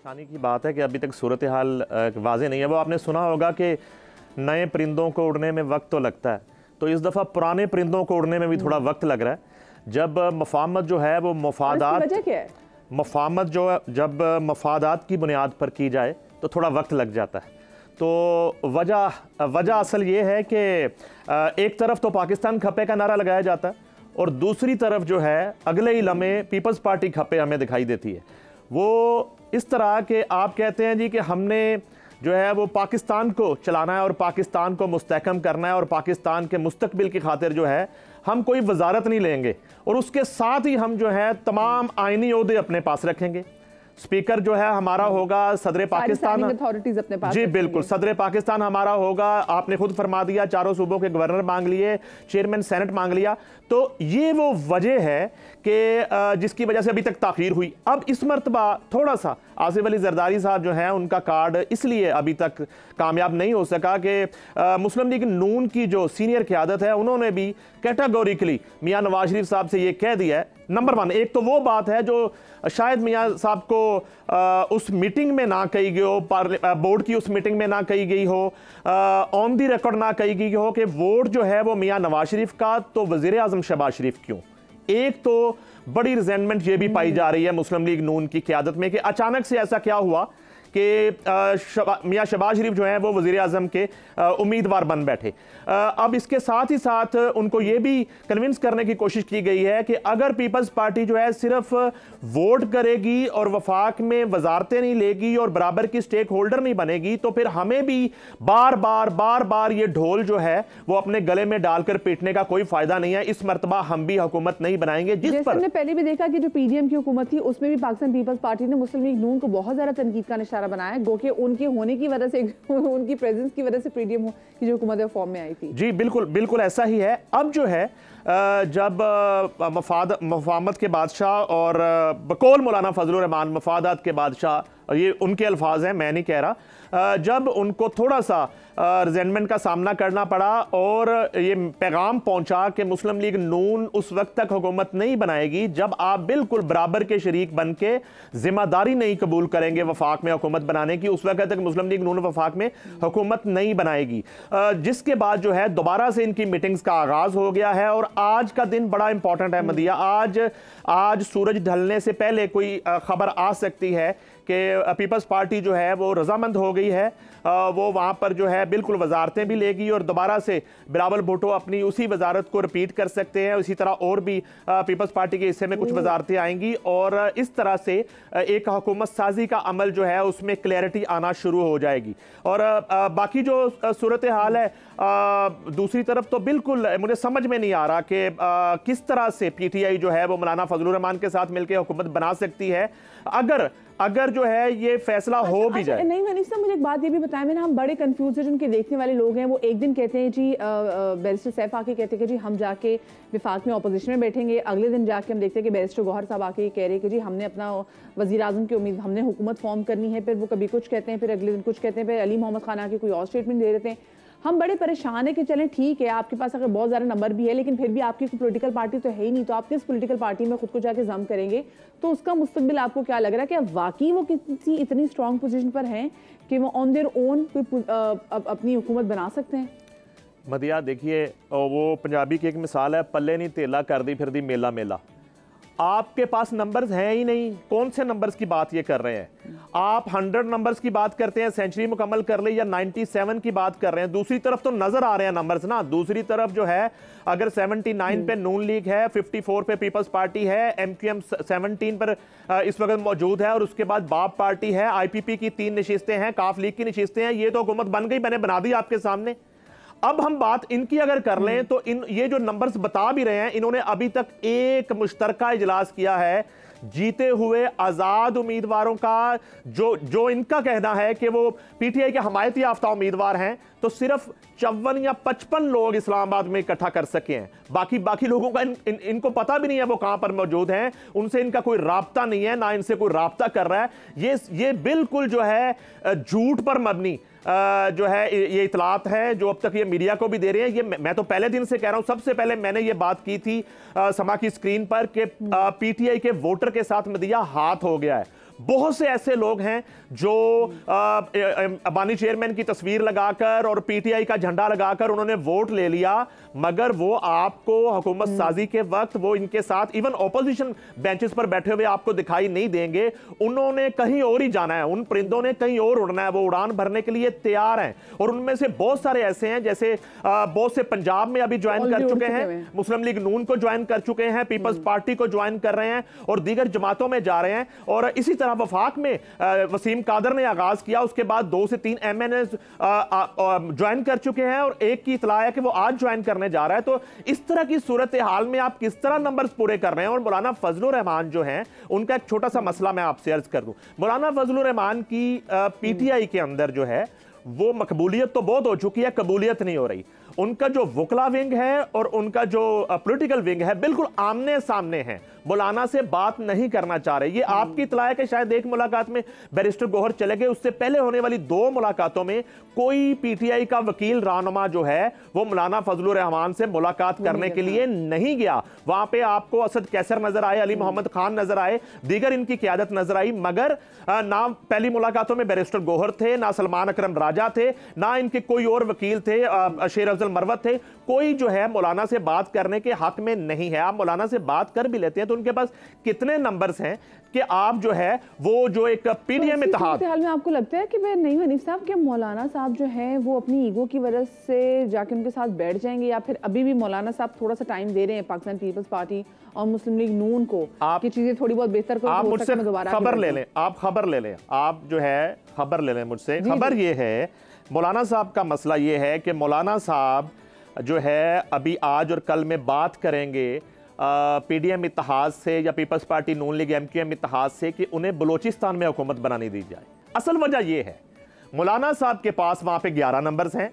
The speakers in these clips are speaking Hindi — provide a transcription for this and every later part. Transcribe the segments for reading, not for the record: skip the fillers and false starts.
परेशानी की बात है कि अभी तक सूरत हाल वाज़ेह नहीं है। वो आपने सुना होगा कि नए परिंदों को उड़ने में वक्त तो लगता है, तो इस दफ़ा पुराने परिंदों को उड़ने में भी थोड़ा वक्त लग रहा है। जब मफाहमत जो है वो जब मफादात की बुनियाद पर की जाए तो थोड़ा वक्त लग जाता है। तो वजह असल ये है कि एक तरफ तो पाकिस्तान खपे का नारा लगाया जाता है और दूसरी तरफ जो है अगले ही लम्हे पीपल्स पार्टी खपे हमें दिखाई देती है। वो इस तरह के आप कहते हैं जी कि हमने जो है वो पाकिस्तान को चलाना है और पाकिस्तान को मुस्तहकम करना है और पाकिस्तान के मुस्तकबिल की खातिर जो है हम कोई वजारत नहीं लेंगे और उसके साथ ही हम जो है तमाम आईनी ओहदे अपने पास रखेंगे। स्पीकर जो है हमारा होगा सदर पाकिस्तान, अथॉरिटीज अपने पास जी बिल्कुल, सदर पाकिस्तान हमारा होगा। आपने खुद फरमा दिया, चारों सूबों के गवर्नर मांग लिए, चेयरमैन सेनेट मांग लिया। तो ये वो वजह है कि जिसकी वजह से अभी तक ताखीर हुई। अब इस मरतबा थोड़ा सा आसिफ अली जरदारी साहब जो हैं उनका कार्ड इसलिए अभी तक कामयाब नहीं हो सका कि मुस्लिम लीग नून की जो सीनियर क़यादत है उन्होंने भी कैटेगोरिकली मियां नवाज शरीफ साहब से ये कह दिया है। नंबर वन, एक तो वो बात है जो शायद मियां साहब को उस मीटिंग में ना कही गई हो, बोर्ड की उस मीटिंग में ना कही गई हो, ऑन दी रिकॉर्ड ना कही गई हो कि वोट जो है वो मियां नवाज शरीफ का तो वजीर आजम शहबाज शरीफ क्यों। एक तो बड़ी रिजेंटमेंट ये भी पाई जा रही है मुस्लिम लीग नून की क़यादत में कि अचानक से ऐसा क्या हुआ कि मियां शहबाज शरीफ जो हैं वो वज़ीर आज़म के उम्मीदवार बन बैठे। अब इसके साथ ही साथ उनको ये भी कन्विंस करने की कोशिश की गई है कि अगर पीपल्स पार्टी जो है सिर्फ वोट करेगी और वफाक में वजारतें नहीं लेगी और बराबर की स्टेक होल्डर नहीं बनेगी तो फिर हमें भी बार बार ये ढोल जो है वो अपने गले में डालकर पीटने का कोई फायदा नहीं है। इस मरतबा हम भी हुकूमत नहीं बनाएंगे। जिस पर हमने पहले भी देखा कि जो पीडीएम की हुकूमत थी उसमें भी पाकिस्तान पीपल्स पार्टी ने मुस्लिम लीग नून को बहुत ज्यादा तनकीद का निशाना बनाया, गो के उनके होने की वजह से, उनकी प्रेजेंस की वजह से पीडीएम की जो हुकूमत है फॉर्म में आई थी। जी बिल्कुल ऐसा ही है। अब जो है जब मफाहमत के बादशाह और बकौल मौलाना फजलुर रहमान मफादात के बादशाह, ये उनके अल्फाज हैं, मैं नहीं कह रहा, जब उनको थोड़ा सा रिजेंटमेंट का सामना करना पड़ा और ये पैगाम पहुंचा कि मुस्लिम लीग नून उस वक्त तक हुकूमत नहीं बनाएगी जब आप बिल्कुल बराबर के शरीक बन के जिम्मेदारी नहीं कबूल करेंगे वफाक में हुकूमत बनाने की, उस वक्त तक मुस्लिम लीग नून वफाक में हुकूमत नहीं बनाएगी। जिसके बाद जो है दोबारा से इनकी मीटिंग्स का आगाज हो गया है और आज का दिन बड़ा इंपॉर्टेंट है मदिया। आज सूरज ढलने से पहले कोई खबर आ सकती है कि पीपल्स पार्टी जो है वो रजामंद हो गई है, वो वहाँ पर जो है बिल्कुल वजारतें भी लेगी और दोबारा से बिलावल भुट्टो अपनी उसी वजारत को रिपीट कर सकते हैं। इसी तरह और भी पीपल्स पार्टी के हिस्से में कुछ वजारतें आएंगी और इस तरह से एक हुकूमत साजी का अमल जो है उसमें क्लैरिटी आना शुरू हो जाएगी। और बाकी जो सूरत हाल है दूसरी तरफ तो बिल्कुल मुझे समझ में नहीं आ रहा कि किस तरह से पीटीआई जो है वो मौलाना फजलुर रहमान के साथ मिलकर हुकूमत बना सकती है अगर जो है ये फैसला हो भी जाए। नहीं मनीष साहब, मुझे एक बात ये भी बताएं, मैंने हम बड़े कंफ्यूज है जिनके देखने वाले लोग हैं। वो एक दिन कहते हैं जी बैरिस्टर सैफ आके कहते हैं कि जी हम जाके विफाक में अपोजिशन में बैठेंगे, अगले दिन जाके हम देखते हैं कि बैरिस्टर गौहर साहब आके कह रहे हैं कि जी हमने अपना वज़ीर आज़म की उम्मीद, हमने हुकूमत फॉर्म करनी है। फिर वो कभी कुछ कहते हैं, फिर अगले दिन कुछ कहते हैं, फिर अली मोहम्मद खान आके कोई और स्टेटमेंट दे देते हैं। हम बड़े परेशान है कि चलें ठीक है आपके पास अगर बहुत ज़्यादा नंबर भी है लेकिन फिर भी आपकी कोई पॉलिटिकल पार्टी तो है ही नहीं, तो आप किस पॉलिटिकल पार्टी में खुद को जाके जम करेंगे, तो उसका मुस्तकबिल आपको क्या लग रहा है? क्या वाकई वो किसी इतनी स्ट्रॉन्ग पोजीशन पर हैं कि वो ऑन देयर ओन कोई अपनी हुकूमत बना सकते हैं? मदिया देखिए, वो पंजाबी की एक मिसाल है, पल्ले नहीं तेला कर दी फिर दी मेला मेला। आपके पास नंबर्स हैं ही नहीं, कौन से नंबर्स की बात ये कर रहे हैं आप? 100 नंबर्स की बात करते हैं, सेंचुरी मुकम्मल कर ले, या 97 की बात कर रहे हैं। दूसरी तरफ तो नजर आ रहे हैं नंबर्स ना, दूसरी तरफ जो है अगर 79 पे नून लीग है, 54 पे पीपल्स पार्टी है, एमक्यूएम 17 पर इस वक्त मौजूद है और उसके बाद बाप पार्टी है, आईपीपी की 3 नशिस्तें हैं, काफ लीग की नशिस्तें हैं। ये तो हुकूमत बन गई, मैंने बना दी आपके सामने। अब हम बात इनकी अगर कर लें तो ये जो नंबर्स बता भी रहे हैं, इन्होंने अभी तक एक मुश्तरका इजलास किया है जीते हुए आजाद उम्मीदवारों का, जो इनका कहना है कि वो पीटीआई के हमायती याफ्ता उम्मीदवार हैं, तो सिर्फ 54 या 55 लोग इस्लामाबाद में इकट्ठा कर सके हैं। बाकी लोगों का इनको पता भी नहीं है वो कहां पर मौजूद हैं, उनसे इनका कोई राब्ता नहीं है, ना इनसे कोई राब्ता कर रहा है। ये बिल्कुल जो है झूठ पर मबनी जो है ये इतलात है जो अब तक ये मीडिया को भी दे रहे हैं। ये मैं तो पहले दिन से कह रहा हूं, सबसे पहले मैंने ये बात की थी समा की स्क्रीन पर कि पीटीआई के वोटर के साथ मदिया हाथ हो गया है। बहुत से ऐसे लोग हैं जो अबानी चेयरमैन की तस्वीर लगाकर और पीटीआई का झंडा लगाकर उन्होंने वोट ले लिया, मगर वो आपको हुकूमत साजी के वक्त वो इनके साथ इवन ऑपोजिशन बेंचेस पर बैठे हुए आपको दिखाई नहीं देंगे। उन्होंने कहीं और ही जाना है, उन परिंदों ने कहीं और उड़ना है, वो उड़ान भरने के लिए तैयार हैं। और उनमें से बहुत सारे ऐसे हैं, जैसे बहुत से पंजाब में अभी ज्वाइन कर चुके हैं, मुस्लिम लीग नून को ज्वाइन कर चुके हैं, पीपल्स पार्टी को ज्वाइन कर रहे हैं और दीगर जमातों में जा रहे हैं। और इसी तरह वफाक में वसीम कादर ने आगाज किया, उसके बाद 2 से 3 MNA ज्वाइन कर चुके हैं और एक की इतला है कि वो आज ज्वाइन करने जा रहा है। तो इस तरह की सूरत हाल में आप किस तरह नंबर्स पूरे कर रहे हैं। और मौलाना फजलुर रहमान जो हैं, उनका एक छोटा सा मसला मैं आपसे अर्ज कर दूं। मौलाना फजलुर रहमान की पीटीआई के अंदर जो है वो मकबूलियत तो बहुत हो चुकी है, कबूलियत नहीं हो रही। उनका जो वकला विंग है और उनका जो पॉलिटिकल विंग है बिल्कुल आमने सामने है, मौलाना से बात नहीं करना चाह रहे। ये आपकी इतला है कि शायद एक मुलाकात में बैरिस्टर गौहर चले गए, उससे पहले होने वाली 2 मुलाकातों में कोई पीटीआई का वकील रहनुमा जो है वो मौलाना फजलुर रहमान से मुलाकात करने के लिए नहीं गया। वहां पे आपको असद कैसर नजर आए, अली मोहम्मद खान नजर आए, दीगर इनकी क़यादत नजर आई, मगर ना पहली मुलाकातों में बैरिस्टर गौहर थे, ना सलमान अकरम राजा थे, ना इनके कोई और वकील थे, शेर अफजल मरवत थे। कोई जो है मौलाना से बात करने के हक में नहीं है। आप मौलाना से बात कर भी लेते हैं तो उनके पास कितने नंबर्स हैं कि आप जो है वो जो एक पीडीएम इत्तेहाद हाल में आपको लगता है कि भाई नहीं हनीफ साहब कि मौलाना साहब जो हैं वो अपनी ईगो की वजह से जाके उनके साथ बैठ जाएंगे, या फिर अभी भी मौलाना साहब थोड़ा सा टाइम दे रहे हैं पाकिस्तान पीपल्स पार्टी और मुस्लिम लीग नून को कि चीजें थोड़ी बहुत बेहतर करो? आप मुझसे खबर ले लें, आप खबर ले लें, आप जो है खबर ले लें मुझसे। खबर ये है, मौलाना साहब का मसला ये है कि मौलाना साहब जो है अभी आज और कल में बात करेंगे पीडीएम इत्तेहाद से या पीपल्स पार्टी नून लीग एमक्यूएम इत्तेहाद से कि उन्हें बलूचिस्तान में हुकूमत बनाने दी जाए। असल वजह यह है, मौलाना साहब के पास वहां पे 11 नंबर्स हैं,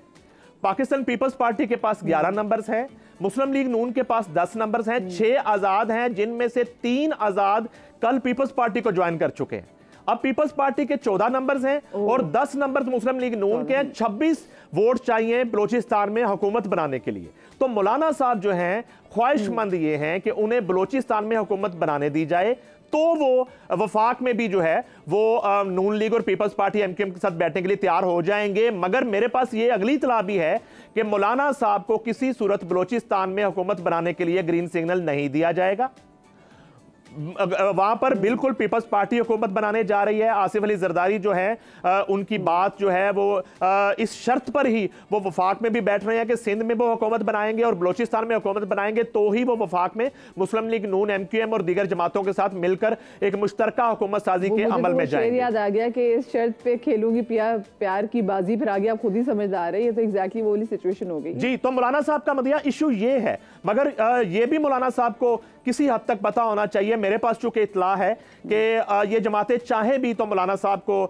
पाकिस्तान पीपल्स पार्टी के पास 11 नंबर्स हैं, मुस्लिम लीग नून के पास 10 नंबर्स हैं, 6 आजाद हैं, जिनमें से 3 आजाद कल पीपल्स पार्टी को ज्वाइन कर चुके हैं। अब पीपल्स पार्टी के 14 नंबर्स हैं और 10 नंबर्स मुस्लिम लीग नून के हैं। 26 वोट चाहिए बलूचिस्तान में हुकूमत बनाने के लिए। तो मौलाना साहब जो हैं ख्वाहिशमंद ये हैं कि उन्हें बलूचिस्तान में हुकूमत बनाने दी जाए, तो वो वफाक में भी जो है वो नून लीग और पीपल्स पार्टी एमक्यूएम के साथ बैठने के लिए तैयार हो जाएंगे। मगर मेरे पास ये अगली इतला भी है कि मौलाना साहब को किसी सूरत बलूचिस्तान में हुकूमत बनाने के लिए ग्रीन सिग्नल नहीं दिया जाएगा। वहां पर बिल्कुल पीपल्स पार्टी हुकूमत बनाने जा रही है। आसिफ अली जरदारी जो है उनकी बात जो है वो इस शर्त पर ही वो वफाक में भी बैठ रहे हैं कि सिंध में वो हुकूमत बनाएंगे और बलूचिस्तान में हुकूमत बनाएंगे, तो ही वो वफाक में मुस्लिम लीग नून एमक्यूएम और दीगर जमातों के साथ मिलकर एक मुश्तरका हुकूमत साजी के अमल में जाएंगे। याद आ गया कि इस शर्त पे खेलूंगी प्यार की बाजी, फिर आगे आप खुद ही समझदार है। ये तो एग्जैक्टली वो वाली सिचुएशन हो गई जी। तो मौलाना साहब का मदिया इशू ये है, मगर ये भी मौलाना साहब को किसी हद तक पता होना चाहिए। मेरे पास चूंकि इतला है कि ये जमातें चाहे भी तो मौलाना साहब को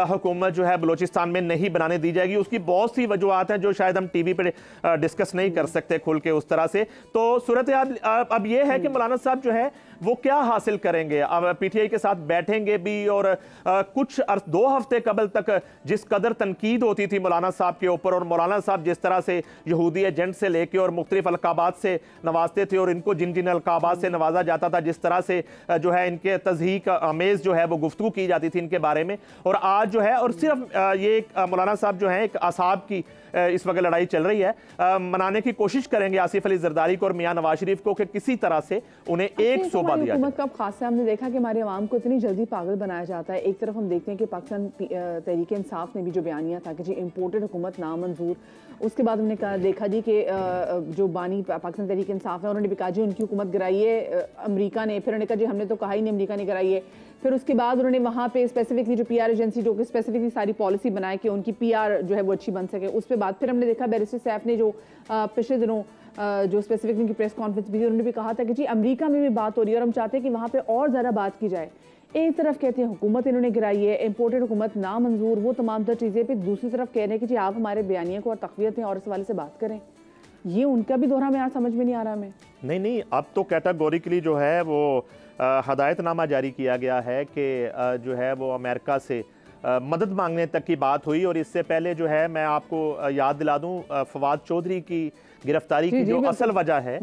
हुकूमत जो है बलूचिस्तान में नहीं बनाने दी जाएगी। उसकी बहुत सी वजूहात हैं जो शायद हम टीवी पे डिस्कस नहीं कर सकते खुल के उस तरह से। तो सूरत अब ये है कि मौलाना साहब जो है वो क्या हासिल करेंगे। अब पीटीआई के साथ बैठेंगे भी और कुछ 2 हफ्ते कबल तक जिस कदर तनकीद होती थी मौलाना साहब के ऊपर, और मौलाना साहब जिस तरह से यहूदी एजेंट से लेके और मुख्तलिफ अलकाबात से नवाजते थे और इनको जिन जिन अलकाबात से नवाजा जाता था, जिस तरह से जो है इनके तज़हीक आमेज जो है वो गुफ्तगू की जाती थी इनके बारे में, और आज जो है और सिर्फ ये मौलाना साहब जो है एक असाब की इस वक्त लड़ाई चल रही है, मनाने की कोशिश करेंगे आसिफ अली जरदारी को और मियां नवाज शरीफ को कि किसी तरह से उन्हें एक सोबा दिया जाए। कब खास है हमने देखा कि हमारे अवाम को इतनी जल्दी पागल बनाया जाता है। एक तरफ हम देखते हैं कि पाकिस्तान तहरीक इंसाफ ने भी जो बयानिया था कि जी इम्पोर्टेड हुकूमत नामंजूर, उसके बाद हमने देखा जी कि जो बानी पाकिस्तान तहरीक इंसाफ है उन्होंने भी कहा जी उनकी हुकूमत गिराई है अमेरिका ने, फिर उन्होंने कहा जी हमने तो कहा ही नहीं अमेरिका ने गिराई है। फिर उसके बाद उन्होंने वहाँ पे स्पेसिफिकली जो पीआर एजेंसी जो कि स्पेसिफिकली सारी पॉलिसी बनाए कि उनकी पीआर जो है वो अच्छी बन सके, उस पर बाद फिर हमने देखा बैरिस्टर सैफ ने जो पिछले दिनों जो स्पेसिफिक उनकी प्रेस कॉन्फ्रेंस भी थी, उन्होंने भी कहा था कि जी अमेरिका में भी बात हो रही है और हम चाहते हैं कि वहाँ पे और ज़्यादा बात की जाए। एक तरफ कहते हैं हुकूमत इन्होंने गिराई है, इम्पोर्टेड हुकूमत नामंजूर, वो तमाम तर चीज़ें, फिर दूसरी तरफ कह रहे हैं कि जी आप हमारे बयानिया को और तक़वियत हैं और इस हवाले से बात करें। ये उनका भी दोहरा म्यार समझ में नहीं आ रहा हमें। नहीं, अब तो कैटेगोरिकली जो है वो हदायतनामा जारी किया गया है कि जो है वो अमेरिका से मदद मांगने तक की बात हुई। और इससे पहले जो है मैं आपको याद दिला दूं, फवाद चौधरी की गिरफ्तारी की जो असल वजह है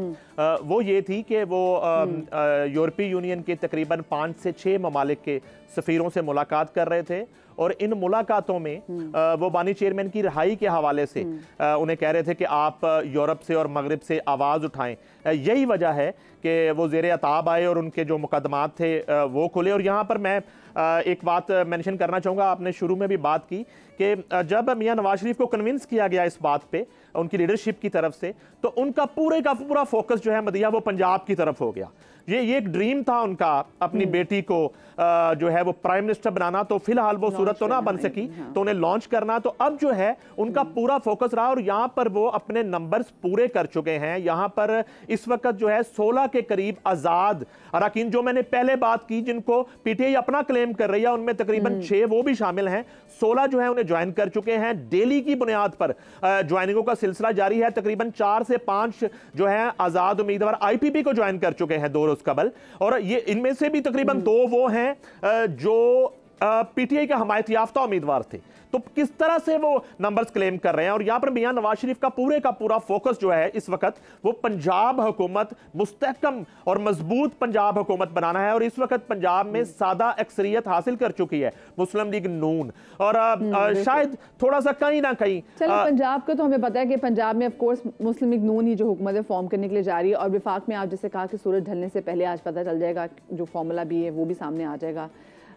वो ये थी कि वो यूरोपीय यूनियन के तकरीबन 5 से 6 ममालिक के सफ़ीरों से मुलाकात कर रहे थे और इन मुलाकातों में वो बानी चेयरमैन की रिहाई के हवाले से उन्हें कह रहे थे कि आप यूरोप से और मगरिब से आवाज़ उठाएं। यही वजह है कि वो ज़ेरे अताब आए और उनके जो मुकदमात थे वो खुले। और यहाँ पर मैं एक बात मेंशन करना चाहूँगा, आपने शुरू में भी बात की कि जब मियां नवाज शरीफ को कन्विंस किया गया इस बात पे उनकी लीडरशिप की तरफ से, तो उनका पूरे का पूरा फोकस जो है मदिया वो पंजाब की तरफ हो गया। ये एक ड्रीम था उनका अपनी बेटी को जो है वो प्राइम मिनिस्टर बनाना, तो फिलहाल वो सूरत तो ना बन सकी, तो उन्हें लॉन्च करना। तो अब जो है उनका पूरा फोकस रहा और यहाँ पर वो अपने नंबर्स पूरे कर चुके हैं। यहाँ पर इस वक्त जो है 16 के करीब आजाद अरकान, जो मैंने पहले बात की, जिनको पीटीआई अपना क्लेम कर रही है, उनमें तकरीबन 6 वो भी शामिल हैं। 16 जो है उन्हें ज्वाइन कर चुके हैं। डेली की बुनियाद पर ज्वाइनिंगों का सिलसिला जारी है। तकरीबन 4 से 5 जो है आजाद उम्मीदवार आईपीपी को ज्वाइन कर चुके हैं 2 रोज कबल, और ये इनमें से भी तकरीबन 2 वो हैं जो पीटीआई के हमायत याफ्ता उम्मीदवार थे। तो किस तरह से वो नंबर्स क्लेम कर रहे हैं। और यहां पर मियां नवाज शरीफ का पूरा फोकस जो है इस वक्त वो पंजाब हुकूमत, मुस्तहकम और मजबूत पंजाब हुकूमत बनाना है। और इस वक्त पंजाब में सादा अक्सरियत हासिल कर चुकी है मुस्लिम लीग नून, और शायद थोड़ा सा कहीं ना कहीं पंजाब का तो हमें पता है कि पंजाब में ऑफकोर्स मुस्लिम लीग नून ही जो हुकूमत है फॉर्म करने के लिए जा रही है। और विफाक में आप जैसे कहा कि सूरज ढलने से पहले आज पता चल जाएगा, जो फॉर्मूला भी है वो भी सामने आ जाएगा,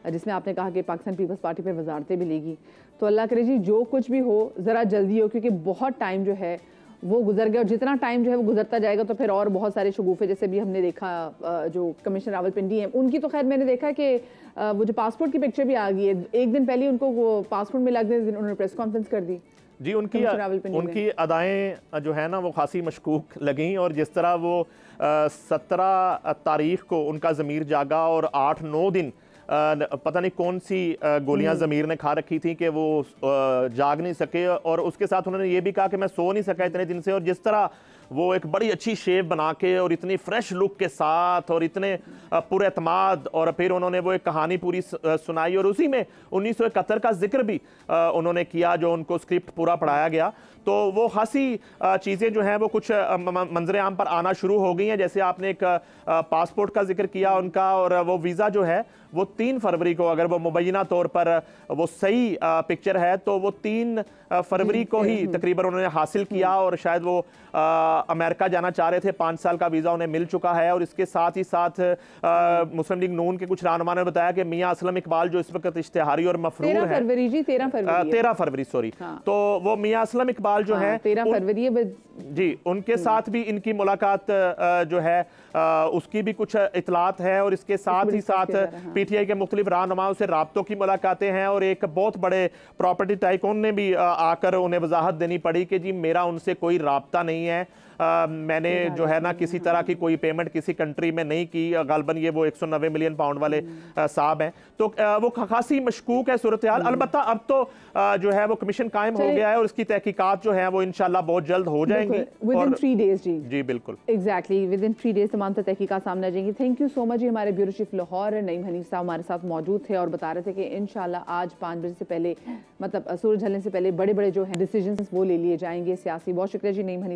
जिसमें आपने कहा कि पाकिस्तान पीपल्स पार्टी पे वजारतें भी लेगी। तो अल्लाह करे जी जो कुछ भी हो ज़रा जल्दी हो, क्योंकि बहुत टाइम जो है वो गुजर गया और जितना टाइम जो है वो गुजरता जाएगा तो फिर और बहुत सारे शगुफे, जैसे भी हमने देखा जो कमिश्नर रावलपिंडी हैं उनकी, तो खैर मैंने देखा कि वो जो पासपोर्ट की पिक्चर भी आ गई है, एक दिन पहले उनको वो पासपोर्ट में लगने दिन उन्होंने प्रेस कॉन्फ्रेंस कर दी जी। उनकी अदाएं जो है ना वो खासी मशकूक लगीं, और जिस तरह वो 17 तारीख को उनका ज़मीर जागा और 8-9 दिन पता नहीं कौन सी गोलियां ज़मीर ने खा रखी थी कि वो जाग नहीं सके, और उसके साथ उन्होंने ये भी कहा कि मैं सो नहीं सका इतने दिन से। और जिस तरह वो एक बड़ी अच्छी शेप बना के और इतनी फ्रेश लुक के साथ और इतने पुरएतमाद, और फिर उन्होंने वो एक कहानी पूरी सुनाई, और उसी में 1971 का जिक्र भी उन्होंने किया जो उनको स्क्रिप्ट पूरा पढ़ाया गया। तो वो खासी चीज़ें जो हैं वो कुछ मंजर आम पर आना शुरू हो गई हैं। जैसे आपने एक पासपोर्ट का जिक्र किया उनका, और वो वीज़ा जो है वो 3 फरवरी को, अगर वो मुबैना तौर पर वो सही पिक्चर है तो वो 3 फरवरी को ही तकरीबन उन्होंने हासिल किया। और शायद वो अमेरिका जाना चाह रहे थे, 5 साल का वीज़ा उन्हें मिल चुका है। और इसके साथ ही साथ मुस्लिम लीग नून के कुछ रहनुमा ने बताया कि मियां असलम इकबाल जो इस वक्त इश्तिहारी और मफरूर है, 13 फरवरी सॉरी, तो वो मियां असलम इकबाल जो है 13 फरवरी जी, उनके साथ भी इनकी मुलाकात जो है उसकी भी कुछ इतलात है। और इसके साथ ही साथ पीटीआई के मुख्तलिफ रहनुमाओं से राब्तों की मुलाकातें हैं, और एक बहुत बड़े प्रॉपर्टी टाइकून ने भी आकर उन्हें वजाहत देनी पड़ी कि जी मेरा उनसे कोई राब्ता नहीं है, मैंने जो है ना किसी तरह की कोई पेमेंट किसी कंट्री में नहीं की। गालबन ये वो 190 मिलियन पाउंड वाले साहब हैं। तो वो खासी मशकूक है सूरत हाल। अलबत्ता अब तो जो है वो कमीशन कायम हो गया है और इसकी तहकीकात जो है वो इंशाल्लाह बहुत जल्द हो जाएंगी विदिन 3 डेज। जी बिल्कुल, एग्जैक्टली विदिन 3 डेज तमाम तहकीकात सामने आ जाएंगी। थैंक यू सो मच जी। हमारे ब्यूरो चीफ लाहौर नईम हनीफ साहब हमारे साथ मौजूद थे और बता रहे थे कि इंशाल्लाह आज 5 बजे से पहले, मतलब सूरज ढलने से पहले बड़े बड़े जो है डिसीजंस वो ले लिए जाएंगे सियासी। बहुत शुक्रिया जी नईम हनीफ।